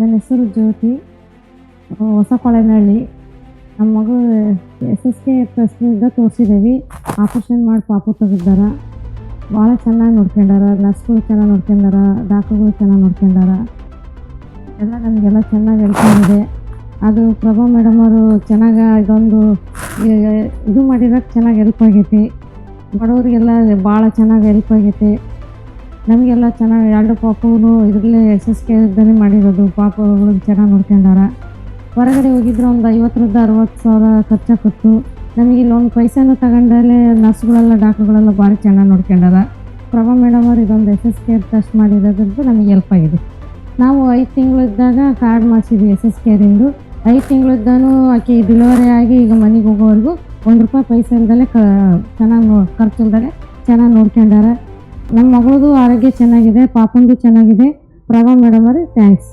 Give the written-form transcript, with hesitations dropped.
ನನ್ನ ಹೆಸರು ಜ್ಯೋತಿ, ಹೊಸಕೊಳೆನಹಳ್ಳಿ. ನಮ್ಮ ಮಗು SSK ಟ್ರಸ್ಟ್ನಿಂದ ತೋರಿಸಿದ್ದೀವಿ. ಆಪ್ರೇಷನ್ ಮಾಡಿ ಪಾಪು ತೆಗೆದಾರ. ಭಾಳ ಚೆನ್ನಾಗಿ ನೋಡ್ಕೊಂಡಾರ. ನರ್ಸ್ಗಳು ಚೆನ್ನಾಗಿ ನೋಡ್ಕೊಂಡಾರ, ಡಾಕ್ಟ್ರುಗಳು ಚೆನ್ನಾಗಿ ನೋಡ್ಕೊಂಡಾರ. ಎಲ್ಲ ನಮಗೆಲ್ಲ ಚೆನ್ನಾಗಿ ಹೆಲ್ಪ್ ಮಾಡಿದೆ. ಅದು ಪ್ರಭಾ ಮೇಡಮ್ ಅವರು ಚೆನ್ನಾಗಿ ಇದೊಂದು ಇದು ಮಾಡಿರೋಕ್ಕೆ ಚೆನ್ನಾಗಿ ಹೆಲ್ಪ್ ಆಗೈತಿ. ಬಡವರಿಗೆಲ್ಲ ಭಾಳ ಚೆನ್ನಾಗಿ ಹೆಲ್ಪ್ ಆಗೈತಿ. ನಮಗೆಲ್ಲ ಚೆನ್ನಾಗಿ 2 ಪಾಪುನು ಇದರಲ್ಲೇ SSK ಇದ್ದಾನೆ ಮಾಡಿರೋದು. ಪಾಪುಗಳಿಗೆ ಚೆನ್ನಾಗಿ ನೋಡ್ಕೊಂಡಾರ. ಹೊರಗಡೆ ಹೋಗಿದ್ರೆ ಒಂದು 50,000 ರಿಂದ 60,000 ಖರ್ಚಾಗಿತ್ತು. ನಮಗೆ ಇಲ್ಲೊಂದು ಪೈಸೆನೂ ತಗೊಂಡಲ್ಲೇ ನರ್ಸ್ಗಳೆಲ್ಲ ಡಾಕ್ಟ್ರುಗಳೆಲ್ಲ ಭಾಳ ಚೆನ್ನಾಗಿ ನೋಡ್ಕೊಂಡಾರ. ಪ್ರಭಾ ಮೇಡಮ್ ಅವರು ಇದೊಂದು SSK ಟ್ರಸ್ಟ್ ಮಾಡಿರೋದ್ರಿಂದ ನಮಗೆ ಹೆಲ್ಪ್ ಆಗಿದೆ. ನಾವು 5 ತಿಂಗಳಿದ್ದಾಗ ಕಾರ್ಡ್ ಮಾಡಿಸಿದ್ವಿ SSKರಿಂದ. 5 ತಿಂಗಳಿದ್ದಾನು ಆಕೆ ಡೆಲಿವರಿ ಆಗಿ ಈಗ ಮನೆಗೆ ಹೋಗೋವರೆಗೂ ₹1 ಪೈಸೆ ಇಲ್ದಲೆ ಚೆನ್ನಾಗಿ ಖರ್ಚಿಲ್ದಲೆ ಚೆನ್ನಾಗಿ ನೋಡ್ಕೊಂಡಾರ. ನಮ್ಮ ಮಗಳದು ಆರೋಗ್ಯ ಚೆನ್ನಾಗಿದೆ, ಪಾಪಂದು ಚೆನ್ನಾಗಿದೆ. ಪ್ರಭಾ ಮೇಡಮ್ ಅವ್ರಿಗೆ ಥ್ಯಾಂಕ್ಸ್.